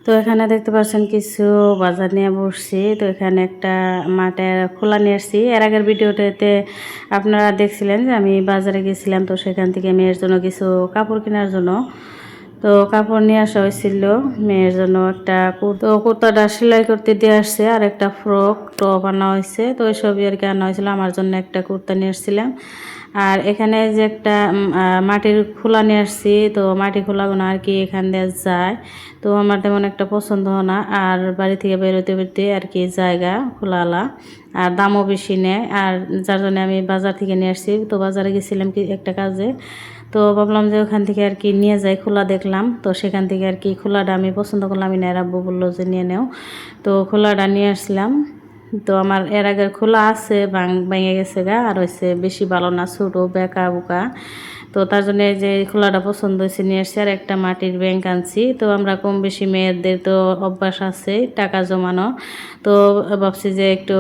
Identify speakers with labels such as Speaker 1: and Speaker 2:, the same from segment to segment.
Speaker 1: তো এখানে দেখতে পাচ্ছেন কিছু বাজার নিয়ে বসছি। তো এখানে একটা মাঠের খোলা নিয়ে আসছি। এর আগের ভিডিওটাতে আপনারা দেখছিলেন যে আমি বাজারে গেছিলাম, তো সেখান থেকে মেয়ের জন্য কিছু কাপড় কেনার জন্য তো কাপড় নিয়ে আসা হয়েছিল। মেয়ের জন্য একটা কুর্তাটা সেলাই করতে দিয়ে আসছে, আর একটা ফ্রক টপ আনা হয়েছে। তো ওইসবই আর কি আনা হয়েছিল। আমার জন্য একটা কুর্তা নিয়ে আসছিলাম। আর এখানে যে একটা মাটির খোলা নিয়ে আসছি। তো মাটি খোলাগুলো আর কি এখান দিয়ে যায়, তো আমার তেমন একটা পছন্দ হয় না। আর বাড়ি থেকে বেরোতে বেরোতে আর কি জায়গা খোলাওয়ালা, আর দামও বেশি নেয়। আর যার জন্য আমি বাজার থেকে নিয়ে আসছি। তো বাজারে গেছিলাম কি একটা কাজে, তো ভাবলাম যে ওখান থেকে আর কি নিয়ে যাই। খোলা দেখলাম, তো সেখান থেকে আর কি খোলাটা আমি পছন্দ করলাম। আমি আব্বু বললো যে নিয়ে নেও, তো খোলাটা নিয়ে আসলাম। তো আমার এর আগের খোলা আছে, ভেঙে গেছে গা, আর হচ্ছে বেশি ভালো না, ছোটো বেঁকা বুকা। তো তার জন্য যে খোলাটা পছন্দ হয়েছে নিয়ে আসছি। আর একটা মাটির ব্যাংক আনছি। তো আমরা কম বেশি মেয়েদের তো অভ্যাস আছে টাকা জমানো, তো ভাবছি যে একটু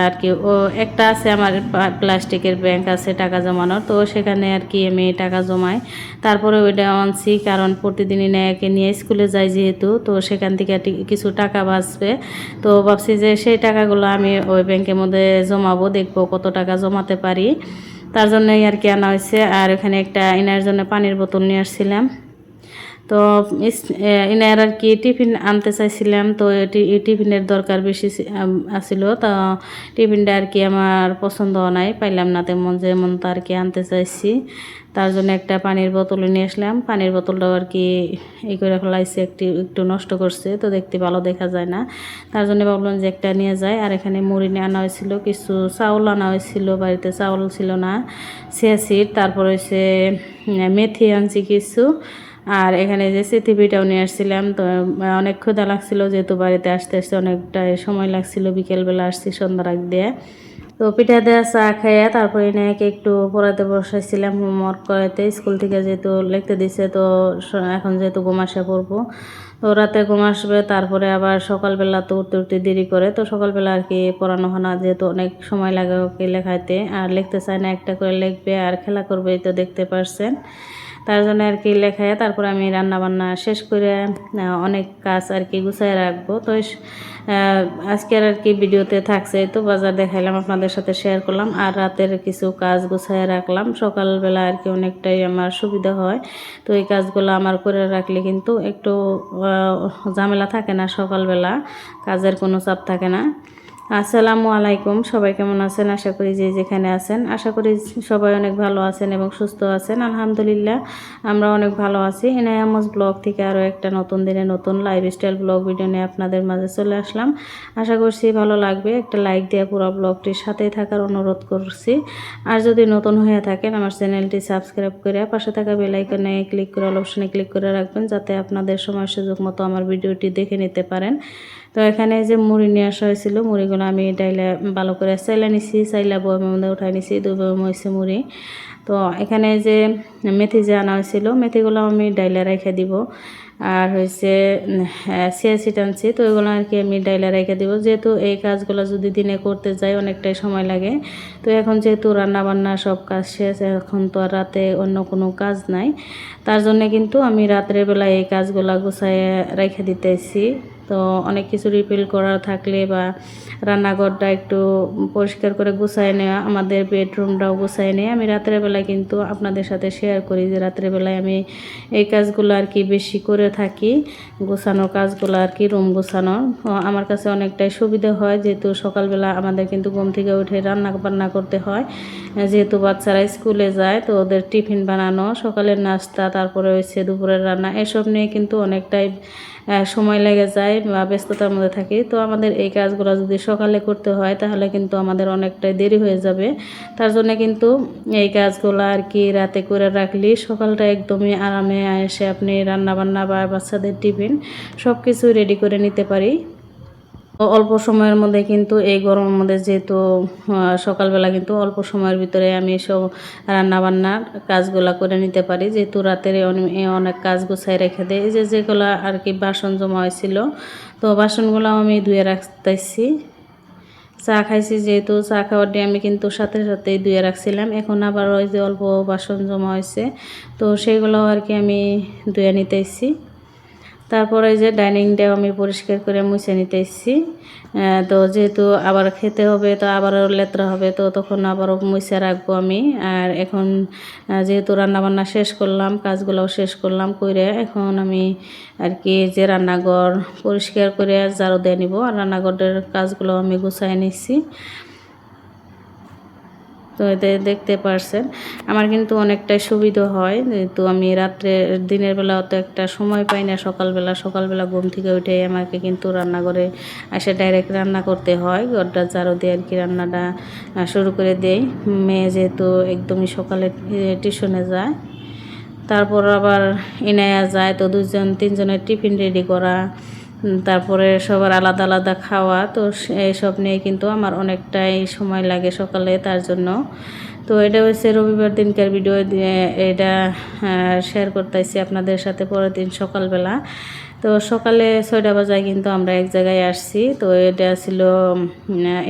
Speaker 1: আর কি ও একটা আছে আমার প্লাস্টিকের ব্যাংক আছে টাকা জমানোর, তো সেখানে আর কি আমি টাকা জমাই। তারপরে ওইটা আনছি, কারণ প্রতিদিনই নেয়াকে নিয়ে স্কুলে যাই যেহেতু, তো সেখান থেকে কিছু টাকা বাঁচবে। তো ভাবছি যে সেই টাকাগুলো আমি ওই ব্যাংকের মধ্যে জমাবো, দেখবো কত টাকা জমাতে পারি। তার জন্যই আর কি আনা হয়েছে। আর এখানে একটা ইনার জন্য পানির বোতল নিয়ে আসছিলাম। তো ইনার আর কি টিফিন আনতে চাইছিলাম, তো টিফিনের দরকার বেশি আসছিল। তো টিফিনটা আর কি আমার পছন্দ নাই, পাইলাম না তেমন যেমন তো আর কি আনতে চাইছি। তার জন্য একটা পানির বোতল নিয়ে আসলাম। পানির বোতলটাও আর কি এই করে ফেলাইছে, একটু নষ্ট করছে, তো দেখতে ভালো দেখা যায় না। তার জন্য ভাবলাম যে একটা নিয়ে যায়। আর এখানে মুড়ি নিয়ে আনা হয়েছিল, কিছু চাউল আনা হয়েছিল, বাড়িতে চাউল ছিল না, সিয়াসিড, তারপর হচ্ছে মেথি আনছি কিছু। আর এখানে যে সিথি পিঠাও নিয়ে আসছিলাম। তো অনেক ক্ষুধা লাগছিল, যেহেতু বাড়িতে আসতে আসতে অনেকটাই সময় লাগছিল, বিকেলবেলা আসছি সন্ধ্যার আগ দিয়ে। তো পিঠা দেওয়া চা খাইয়া তারপরে এনাকে একটু পড়াতে বসাইছিলাম, হোমওয়ার্ক করাইতে, স্কুল থেকে যেহেতু লিখতে দিছে। তো এখন যেহেতু ঘুম আসে পড়বো, তো রাতে ঘুম আসবে, তারপরে আবার সকালবেলা তো উঠতে উঠতে দেরি করে। তো সকালবেলা আর কি পড়ানো হয় না, যেহেতু অনেক সময় লাগে ওকে লেখাইতে, আর লিখতে চায় না, একটা করে লিখবে আর খেলা করবে, তো দেখতে পারছেন। তার জন্য আর কি লেখায় তারপর আমি রান্না বান্না শেষ করে অনেক কাজ আর কি গুছাই রাখবো। তো আজকের আর কি ভিডিওতে থাকছে, তো বাজার দেখাইলাম, আপনাদের সাথে শেয়ার করলাম, আর রাতের কিছু কাজ গুছাই রাখলাম। সকালবেলা আর কি অনেকটাই আমার সুবিধা হয়। তো এই কাজগুলো আমার করে রাখলে কিন্তু একটু ঝামেলা থাকে না, সকালবেলা কাজের কোনো চাপ থাকে না। আসসালামু আলাইকুম, সবাই কেমন আছেন? আশা করি যে যেখানে আছেন, আশা করি সবাই অনেক ভালো আছেন এবং সুস্থ আছেন। আলহামদুলিল্লাহ আমরা অনেক ভালো আছি। এনায়ামস ব্লগ থেকে আরও একটা নতুন দিনে নতুন লাইফস্টাইল ব্লগ ভিডিও নিয়ে আপনাদের মাঝে চলে আসলাম। আশা করছি ভালো লাগবে। একটা লাইক দিয়ে পুরো ব্লগটির সাথেই থাকার অনুরোধ করছি। আর যদি নতুন হয়ে থাকেন আমার চ্যানেলটি সাবস্ক্রাইব করে পাশে থাকা বেল আইকনে ক্লিক করে অল অপশনে ক্লিক করে রাখবেন, যাতে আপনাদের সময় সুযোগ মতো আমার ভিডিওটি দেখে নিতে পারেন। তো এখানে যে মুড়ি নিয়ে আসা হয়েছিল, মুড়িগুলো আমি ডাইলে ভালো করে চাইলে নিছি, চাইলা বয়মের মধ্যে উঠাই নিছি, 2 বয়ম হয়েছে মুড়ি। তো এখানে যে মেথি যে আনা হয়েছিল, মেথিগুলো আমি ডাইলে রেখে দিব। আর হয়েছে সিয়াসিড আনছি, তো এগুলো আর কি আমি ডাইলে রেখে দিব, যেহেতু এই কাজগুলো যদি দিনে করতে যাই অনেকটাই সময় লাগে। তো এখন যেহেতু রান্নাবান্না সব কাজ শেষ, এখন তো আর রাতে অন্য কোনো কাজ নাই, তার জন্যে কিন্তু আমি রাত্রের বেলায় এই কাজগুলো গুছাইয়ে রেখে দিতেছি। তো অনেক কিছু রিফিল করা থাকলে বা রান্নাঘরটা একটু পরিষ্কার করে গুছাই নেওয়া, আমাদের বেডরুমটাও গুছাই নেওয়া আমি রাতের বেলায় কিন্তু আপনাদের সাথে শেয়ার করি যে রাতের বেলায় আমি এই কাজগুলো আর কি বেশি করে থাকি, গোছানোর কাজগুলো আর কি, রুম গোছানো। আমার কাছে অনেকটাই সুবিধা হয়, যেহেতু সকালবেলা আমাদের কিন্তু ঘুম থেকে উঠে রান্না বান্না করতে হয়, যেহেতু বাচ্চারা স্কুলে যায়, তো ওদের টিফিন বানানো, সকালের নাস্তা, তারপরে হচ্ছে দুপুরের রান্না, এসব নিয়ে কিন্তু অনেকটাই সময় লেগে যায় বা ব্যস্ততার মধ্যে থাকি। তো আমাদের এই কাজগুলো যদি সকালে করতে হয় তাহলে কিন্তু আমাদের অনেকটাই দেরি হয়ে যাবে। তার জন্য কিন্তু এই কাজগুলো আর কি রাতে করে রাখলে সকালটা একদমই আরামে এসে আপনি রান্নাবান্না বা বাচ্চাদের টিফিন সব কিছু রেডি করে নিতে পারি। অল্প সময়ের মধ্যে কিন্তু এই গরমের মধ্যে যেহেতু সকালবেলা কিন্তু অল্প সময়ের ভিতরে আমি সব রান্নাবান্নার কাজগুলা করে নিতে পারি, যেহেতু রাতের অনেক কাজ গুছাই রেখে দেয়। এই যে যেগুলো আর কি বাসন জমা হয়েছিল, তো বাসনগুলো আমি ধুয়ে রাখতেছি। চা খাইছি, যেহেতু চা খাওয়ার দিয়ে আমি কিন্তু সাথে সাথেই ধুয়ে রাখছিলাম। এখন আবার ওই যে অল্প বাসন জমা হয়েছে, তো সেইগুলো আর কি আমি ধুয়ে নিতেছি। তারপরে এই যে ডাইনিংটাও আমি পরিষ্কার করে মুছে নিতে এসেছি। তো যেহেতু আবার খেতে হবে, তো আবারও লেত্রা হবে, তো তখন আবারও মুছে রাখবো আমি। আর এখন যেহেতু রান্নাবান্না শেষ করলাম, কাজগুলোও শেষ করলাম করে, এখন আমি আর কি যে রান্নাঘর পরিষ্কার করে ঝাড়ু দিয়ে নিব, আর রান্নাঘরের কাজগুলো আমি গুছাই নিচ্ছি। তো এতে দেখতে পারছেন আমার কিন্তু অনেকটাই সুবিধা হয়, যেহেতু আমি রাত্রে দিনের বেলা অত একটা সময় পাই না। সকালবেলা ঘুম থেকে উঠে আমাকে কিন্তু রান্নাঘরে এসে ডাইরেক্ট রান্না করতে হয়, ঘরটা ঝাড়ু দিয়ে আর কি রান্নাটা শুরু করে দেই। মেয়ে যেহেতু একদমই সকালে টিউশনে যায়, তারপর আবার ইনায়া যায়, তো তিনজনের টিফিন রেডি করা, তারপরে সবার আলাদা আলাদা খাওয়া, তো এইসব নিয়ে কিন্তু আমার অনেকটাই সময় লাগে সকালে। তার জন্য তো এটা হচ্ছে রবিবার দিনকার ভিডিও, এটা শেয়ার করতেছি আপনাদের সাথে। পরের দিন সকালবেলা, তো সকালে 6টা বাজায় কিন্তু আমরা এক জায়গায় আসছি। তো এটা ছিল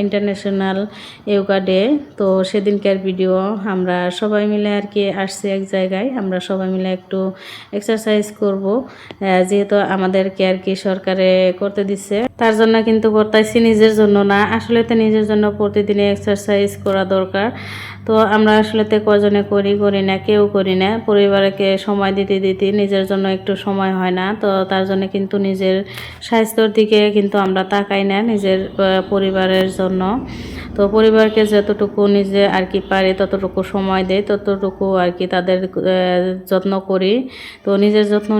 Speaker 1: ইন্টারন্যাশনাল যোগা ডে। তো সেদিনকার ভিডিও, আমরা সবাই মিলে আর কি আসছি এক জায়গায়, আমরা সবাই মিলে একটু এক্সারসাইজ করব, যেহেতু আমাদেরকে আর কি সরকারে করতে দিচ্ছে, তার জন্য কিন্তু করতেছি, নিজের জন্য না। আসলে তো নিজের জন্য প্রতিদিনে এক্সারসাইজ করা দরকার। তো আমরা আসলে তো কজনে করি না, কেউ করি না। পরিবারকে সময় দিতে দিতে নিজের জন্য একটু সময় হয় না, তো তার জন্য কিন্তু নিজের স্বাস্থ্যর দিকে কিন্তু আমরা তাকাই না, নিজের পরিবারের জন্য। তো পরিবারকে যতটুকু নিজে আর কি পারি ততটুকু সময় দেয়, ততটুকু আর কি তাদের যত্ন করি। তো নিজের যত্ন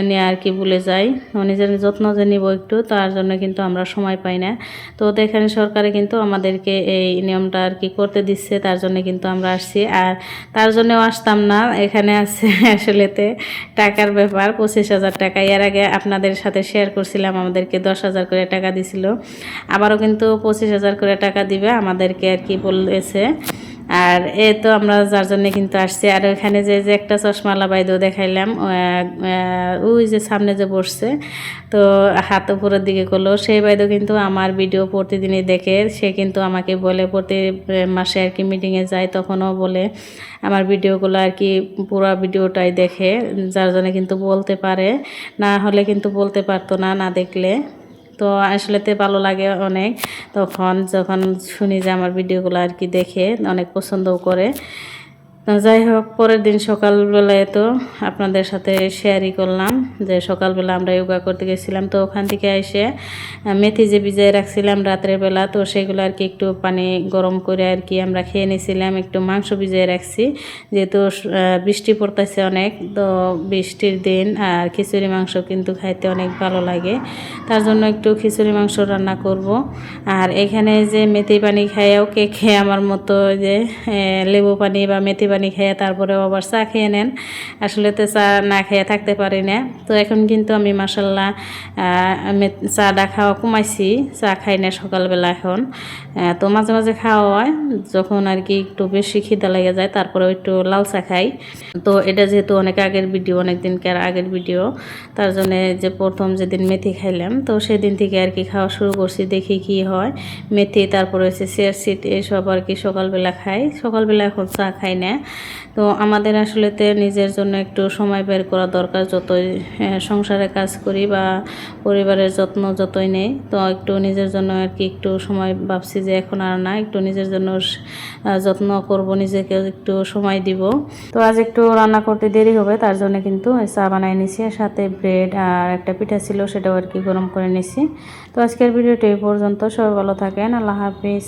Speaker 1: নিয়ে আর কি ভুলে যাই। তো নিজের যত্ন যে নিব একটু, তার জন্য কিন্তু আমরা সময় পাই না। তো এখানে সরকারে কিন্তু আমাদেরকে এই নিয়মটা আর কি করতে দিচ্ছে, তার জন্য কিন্তু আমরা আসছি। আর তার জন্যও আসতাম না, এখানে আছে আসলেতে টাকার ব্যাপার। 25,000 টাকা এর আগে আপনাদের সাথে শেয়ার করছিলাম, আমাদেরকে 10,000 করে টাকা দিছিল, আবারও কিন্তু 25,000 করে টাকা দিবে আমাদেরকে আর কি বলেছে। আর এ তো আমরা যার জন্য কিন্তু আসছি। আর ওখানে যে একটা চশমালা বাইদেও দেখাইলাম, ওই যে সামনে যে বসছে, তো হাত উপরের দিকে করলো, সেই বাইদেও কিন্তু আমার ভিডিও প্রতিদিনই দেখে। সে কিন্তু আমাকে বলে, প্রতি মাসে আর কি মিটিংয়ে যায়, তখনও বলে আমার ভিডিওগুলো আর কি পুরো ভিডিওটাই দেখে, যার জন্য কিন্তু বলতে পারে, না হলে কিন্তু বলতে পারতো না, না দেখলে। তো আসলেতে ভালো লাগে অনেক, তখন যখন শুনি যে আমার ভিডিওগুলো আর কি দেখে, অনেক পছন্দও করে। যাই হোক, পরের দিন সকালবেলায় তো আপনাদের সাথে শেয়ারই করলাম যে সকালবেলা আমরা যোগা করতে গেছিলাম। তো ওখান থেকে এসে মেথি যে ভিজিয়ে রাখছিলাম রাত্রের বেলা, তো সেগুলো আর কি একটু পানি গরম করে আর কি আমরা খেয়ে নিয়েছিলাম। একটু মাংস ভিজিয়ে রাখছি, যেহেতু বৃষ্টি পড়তেছে অনেক, তো বৃষ্টির দিন আর খিচুড়ি মাংস কিন্তু খাইতে অনেক ভালো লাগে, তার জন্য একটু খিচুড়ি মাংস রান্না করব। আর এখানে যে মেথি পানি খাইয়াও কে খেয়ে আমার মতো যে লেবু পানি বা মেথি পানি খেয়ে তারপরেও আবার চা খেয়ে নেন, আসলে তো চা না খেয়ে থাকতে পারি না। তো এখন কিন্তু আমি মাসাল্লাহ চাটা খাওয়া কমাইছি, চা খাই না সকালবেলা এখন। তো মাঝে মাঝে খাওয়া হয় যখন আর কি একটু বেশি খিদা লেগে যায়, তারপরে একটু লাল চা খাই। তো এটা যেহেতু অনেক আগের ভিডিও, অনেক দিনকার আগের ভিডিও, তার জন্যে যে প্রথম যেদিন মেথি খাইলাম, তো সেদিন থেকে আর কি খাওয়া শুরু করছি, দেখি কি হয়। মেথি, তারপরে হচ্ছে চিয়া এসব আর কি সকালবেলা খাই। সকালবেলা এখন চা খাই না। তো আমাদের আসলেতে নিজের জন্য একটু সময় বের করা দরকার, যতই সংসারে কাজ করি বা পরিবারের যত্ন যতই নেই, তো একটু নিজের জন্য আর কি একটু সময় ভাবছি যে এখন আর না, একটু নিজের জন্য যত্ন করব, নিজেকে একটু সময় দিব। তো আজ একটু রান্না করতে দেরি হবে, তার জন্য কিন্তু চা বানাই নিছি, সাথে ব্রেড আর একটা পিঠা ছিল, সেটাও আর কি গরম করে নিছি। তো আজকের ভিডিওটি এই পর্যন্ত, সবাই ভালো থাকেন, আল্লাহ হাফিজ।